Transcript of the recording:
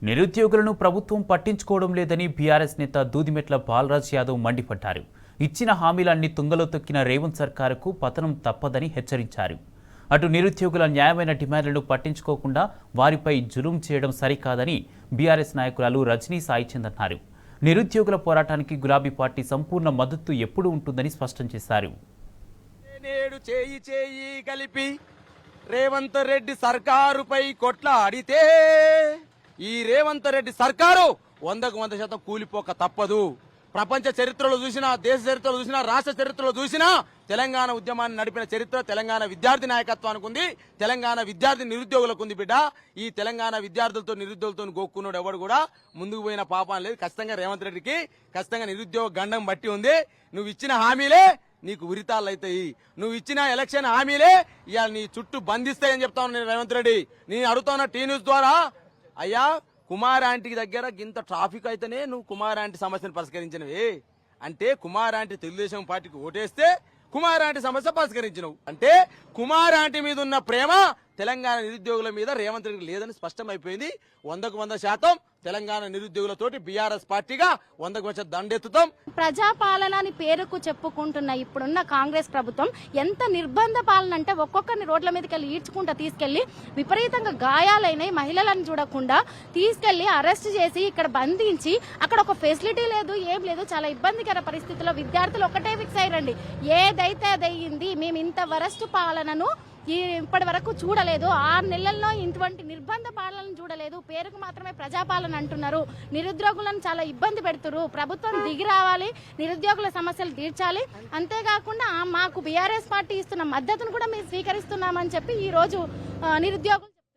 నిరుద్యోగులను ప్రభుత్వం పట్టించుకోవడం లేదని బీఆర్ఎస్ నేత దూదిమెట్ల బాలరాజ్ యాదవ్ మండిపడ్డారు. ఇచ్చిన హామీలన్నీ తుంగలో తొక్కిన రేవంత్ సర్కారుకు పతనం తప్పదని హెచ్చరించారు. అటు నిరుద్యోగుల న్యాయమైన డిమాండ్లను పట్టించుకోకుండా వారిపై జులుం చేయడం సరికాదని బీఆర్ఎస్ నాయకురాలు రజనీ సాయిచంద్ అన్నారు. నిరుద్యోగుల పోరాటానికి గులాబీ పార్టీ సంపూర్ణ మద్దతు ఎప్పుడూ ఉంటుందని స్పష్టం చేశారు. రేవంత్ రెడ్డి సర్కారుపై కొట్లాడితే ఈ రేవంత్ రెడ్డి సర్కారు 100% కూలిపోక తప్పదు. ప్రపంచ చరిత్రలో చూసినా, దేశ చరిత్రలో చూసినా, రాష్ట్ర చరిత్రలో చూసినా తెలంగాణ ఉద్యమాన్ని నడిపిన చరిత్ర తెలంగాణ విద్యార్థి నాయకత్వానికి ఉంది. తెలంగాణ విద్యార్థి నిరుద్యోగులకు ఉంది. బిడ్డ, ఈ తెలంగాణ విద్యార్థులతో నిరుద్యోగులతో గోక్కున్నాడు ఎవడు కూడా ముందుకు పోయిన పాపం లేదు. ఖచ్చితంగా రేవంత్ రెడ్డికి ఖచ్చితంగా నిరుద్యోగ గండం బట్టి ఉంది. నువ్వు ఇచ్చిన హామీలే నీకు ఉరితాళ్ళు అవుతాయి. నువ్వు ఇచ్చిన ఎలక్షన్ హామీలే ఇవాళ నీ చుట్టూ బంధిస్తాయని చెప్తా ఉన్నా నేను రేవంత్ రెడ్డి. నేను అడుగుతున్నా టీ న్యూస్ ద్వారా, అయ్యా కుమార్ ఆంటీకి దగ్గర ఇంత ట్రాఫిక్ అయితేనే నువ్వు కుమార్ ఆంటీ సమస్యను పరిష్కరించినవి అంటే, కుమార్ ఆంటీ తెలుగుదేశం పార్టీకి ఓటేస్తే కుమార్ ఆంటీ సమస్య పరిష్కరించినవు అంటే, కుమార్ ఆంటీ మీద ఉన్న ప్రేమ తెలంగాణ నిరుద్యోగుల మీద రేవంత్ రెడ్డి లేదని స్పష్టమైపోయింది. 100% తెలంగాణ నిరుద్యోగులతోటి బీఆర్ఎస్ పార్టీగా 100% దండెత్తుతాం. ప్రజాపాలన అని పేరుకు చెప్పుకుంటున్న ఇప్పుడున్న కాంగ్రెస్ ప్రభుత్వం ఎంత నిర్బంధ పాలన అంటే, ఒక్కొక్కరిని రోడ్ల మీదకి వెళ్ళి ఈడ్చుకుంటా తీసుకెళ్లి విపరీతంగా గాయాలైన మహిళలను చూడకుండా తీసుకెళ్లి అరెస్ట్ చేసి ఇక్కడ బంధించి, అక్కడ ఒక ఫెసిలిటీ లేదు, ఏం లేదు. చాలా ఇబ్బందికర పరిస్థితుల్లో విద్యార్థులు ఒకటే ఫిక్స్ అయ్యండి, ఏదైతే అదయ్యింది. మేము ఇంత వరస్ట్ పాలనను ఇప్పటి వరకు చూడలేదు. 6 నెలల్లో ఇటువంటి నిర్బంధ పాలనను చూడలేదు. పేరుకు మాత్రమే ప్రజాపాలన అంటున్నారు. నిరుద్యోగులను చాలా ఇబ్బంది పెడుతున్నారు. ప్రభుత్వం దిగి రావాలి, నిరుద్యోగుల సమస్యలు తీర్చాలి. అంతేకాకుండా మాకు బీఆర్ఎస్ పార్టీ ఇస్తున్న మద్దతును కూడా మేము స్వీకరిస్తున్నామని చెప్పి ఈ రోజు నిరుద్యోగులు